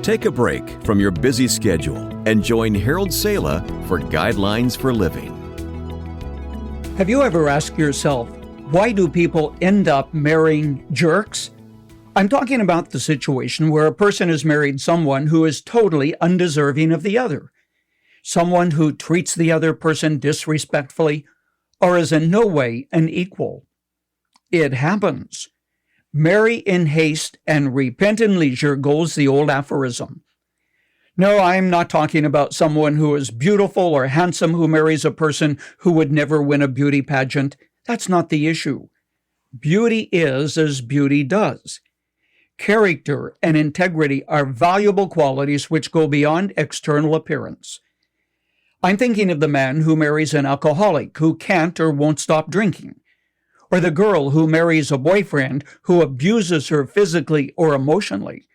Take a break from your busy schedule and join Harold Sala for Guidelines for Living. Have you ever asked yourself, why do people end up marrying jerks? I'm talking about the situation where a person has married someone who is totally undeserving of the other. Someone who treats the other person disrespectfully or is in no way an equal. It happens. Marry in haste and repent in leisure goes the old aphorism. No, I'm not talking about someone who is beautiful or handsome who marries a person who would never win a beauty pageant. That's not the issue. Beauty is as beauty does. Character and integrity are valuable qualities which go beyond external appearance. I'm thinking of the man who marries an alcoholic who can't or won't stop drinking, or the girl who marries a boyfriend who abuses her physically or emotionally.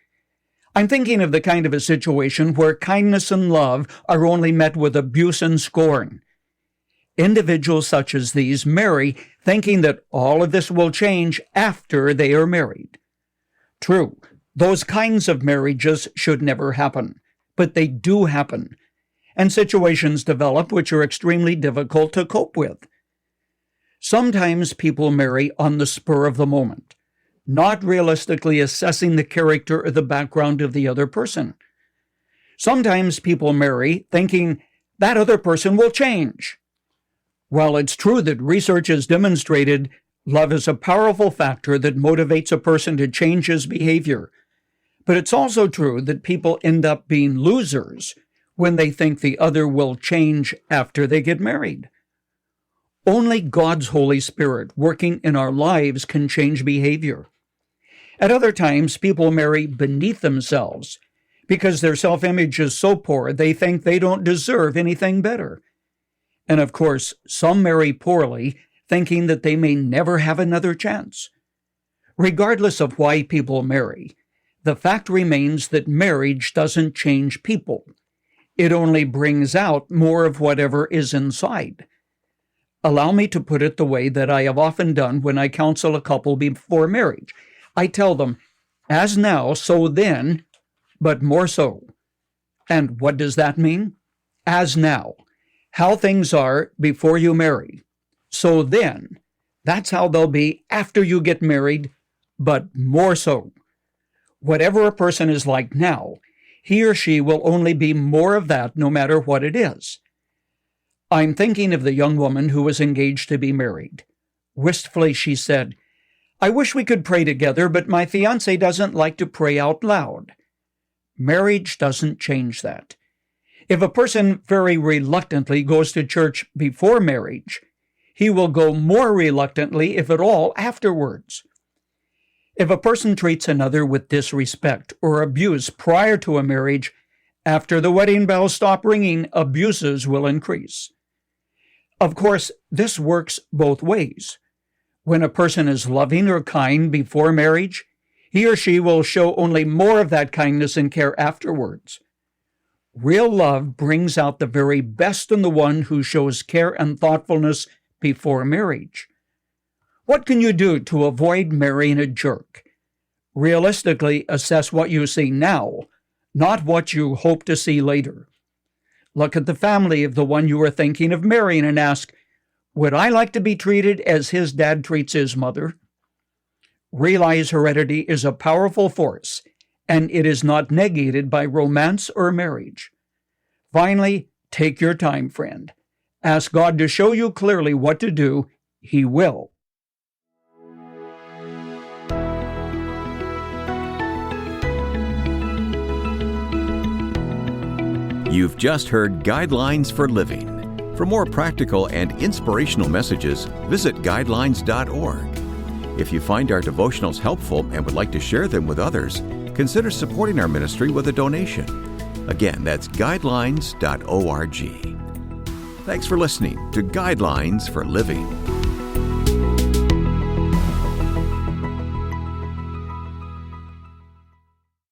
I'm thinking of the kind of a situation where kindness and love are only met with abuse and scorn. Individuals such as these marry thinking that all of this will change after they are married. True, those kinds of marriages should never happen, but they do happen, and situations develop which are extremely difficult to cope with. Sometimes people marry on the spur of the moment, not realistically assessing the character or the background of the other person. Sometimes people marry thinking that other person will change. While it's true that research has demonstrated love is a powerful factor that motivates a person to change his behavior, but it's also true that people end up being losers when they think the other will change after they get married. Only God's Holy Spirit working in our lives can change behavior. At other times, people marry beneath themselves because their self-image is so poor they think they don't deserve anything better. And of course, some marry poorly, thinking that they may never have another chance. Regardless of why people marry, the fact remains that marriage doesn't change people. It only brings out more of whatever is inside. Allow me to put it the way that I have often done when I counsel a couple before marriage. I tell them, as now, so then, but more so. And what does that mean? As now, how things are before you marry. So then, that's how they'll be after you get married, but more so. Whatever a person is like now, he or she will only be more of that no matter what it is. I'm thinking of the young woman who was engaged to be married. Wistfully, she said, I wish we could pray together, but my fiancé doesn't like to pray out loud. Marriage doesn't change that. If a person very reluctantly goes to church before marriage, he will go more reluctantly, if at all, afterwards. If a person treats another with disrespect or abuse prior to a marriage, after the wedding bells stop ringing, abuses will increase. Of course, this works both ways. When a person is loving or kind before marriage, he or she will show only more of that kindness and care afterwards. Real love brings out the very best in the one who shows care and thoughtfulness before marriage. What can you do to avoid marrying a jerk? Realistically, assess what you see now, not what you hope to see later. Look at the family of the one you are thinking of marrying and ask, would I like to be treated as his dad treats his mother? Realize heredity is a powerful force, and it is not negated by romance or marriage. Finally, take your time, friend. Ask God to show you clearly what to do. He will. You've just heard Guidelines for Living. For more practical and inspirational messages, visit guidelines.org. If you find our devotionals helpful and would like to share them with others, consider supporting our ministry with a donation. Again, that's guidelines.org. Thanks for listening to Guidelines for Living.